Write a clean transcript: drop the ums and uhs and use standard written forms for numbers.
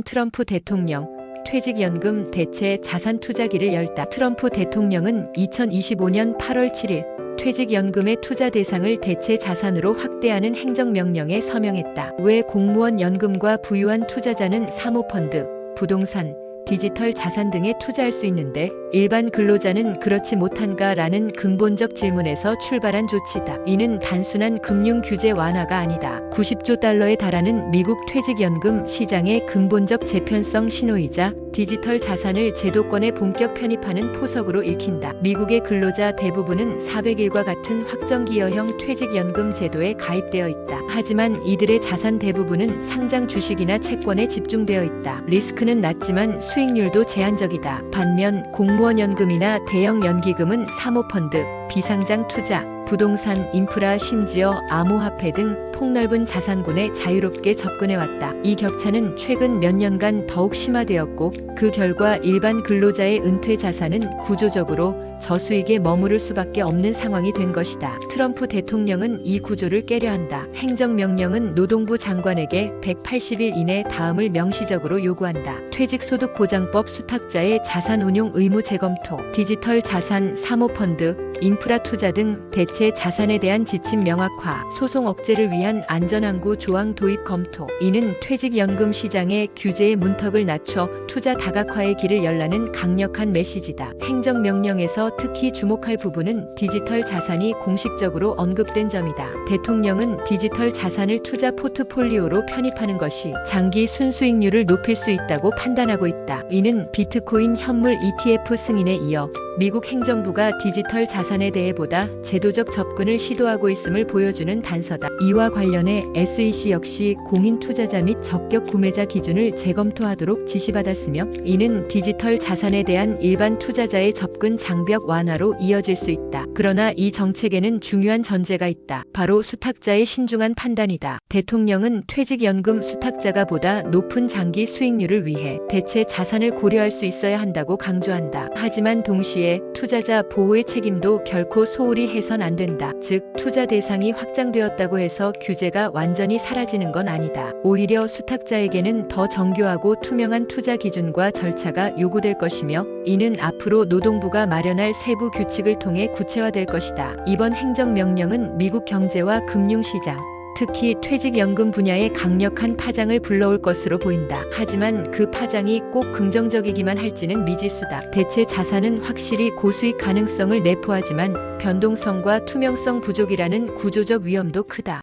트럼프 대통령, 퇴직연금 대체 자산 투자기를 열다. 트럼프 대통령은 2025년 8월 7일 퇴직연금의 투자 대상을 대체 자산으로 확대하는 행정명령에 서명했다. 왜 공무원 연금과 부유한 투자자는 사모펀드, 부동산, 디지털 자산 등에 투자할 수 있는데 일반 근로자는 그렇지 못한가라는 근본적 질문에서 출발한 조치다. 이는 단순한 금융 규제 완화가 아니다. 90조 달러에 달하는 미국 퇴직연금 시장의 근본적 재편성 신호이자 디지털 자산을 제도권에 본격 편입하는 포석으로 읽힌다. 미국의 근로자 대부분은 400일과 같은 확정기여형 퇴직연금 제도에 가입되어 있다. 하지만 이들의 자산 대부분은 상장 주식이나 채권에 집중되어 있다. 리스크는 낮지만 수익률도 제한적이다. 반면 공무원 연금이나 대형 연기금은 사모펀드, 비상장 투자, 부동산, 인프라, 심지어 암호화폐 등 폭넓은 자산군에 자유롭게 접근해왔다. 이 격차는 최근 몇 년간 더욱 심화되었고 그 결과 일반 근로자의 은퇴 자산은 구조적으로 저수익에 머무를 수밖에 없는 상황이 된 것이다. 트럼프 대통령은 이 구조를 깨려 한다. 행정명령은 노동부 장관에게 180일 이내 다음을 명시적으로 요구한다. 퇴직소득보장법 수탁자의 자산운용 의무 재검토, 디지털 자산, 사모펀드, 인프라 투자 등 대체 자산에 대한 지침 명확화, 소송 억제를 위한 안전항구 조항 도입 검토. 이는 퇴직연금 시장의 규제의 문턱을 낮춰 투자 다각화의 길을 열라는 강력한 메시지다. 행정명령에서 특히 주목할 부분은 디지털 자산이 공식적으로 언급된 점이다. 대통령은 디지털 자산을 투자 포트폴리오로 편입하는 것이 장기 순수익률을 높일 수 있다고 판단하고 있다. 이는 비트코인 현물 ETF 승인에 이어 미국 행정부가 디지털 자산에 대해 보다 제도적 접근을 시도하고 있음을 보여주는 단서다. 이와 관련해 SEC 역시 공인 투자자 및 적격 구매자 기준을 재검토하도록 지시받았으며 이는 디지털 자산에 대한 일반 투자자의 접근 장벽 완화로 이어질 수 있다. 그러나 이 정책에는 중요한 전제가 있다. 바로 수탁자의 신중한 판단이다. 대통령은 퇴직연금 수탁자가 보다 높은 장기 수익률을 위해 대체 자산을 고려할 수 있어야 한다고 강조한다. 하지만 동시에 투자자 보호의 책임도 결코 소홀히 해선 안 된다. 즉, 투자 대상이 확장되었다고 해서 규제가 완전히 사라지는 건 아니다. 오히려 수탁자에게는 더 정교하고 투명한 투자 기준과 절차가 요구될 것이며 이는 앞으로 노동부가 마련할 세부 규칙을 통해 구체화될 것이다. 이번 행정명령은 미국 경제와 금융시장, 특히 퇴직연금 분야에 강력한 파장을 불러올 것으로 보인다. 하지만 그 파장이 꼭 긍정적이기만 할지는 미지수다. 대체 자산은 확실히 고수익 가능성을 내포하지만 변동성과 투명성 부족이라는 구조적 위험도 크다.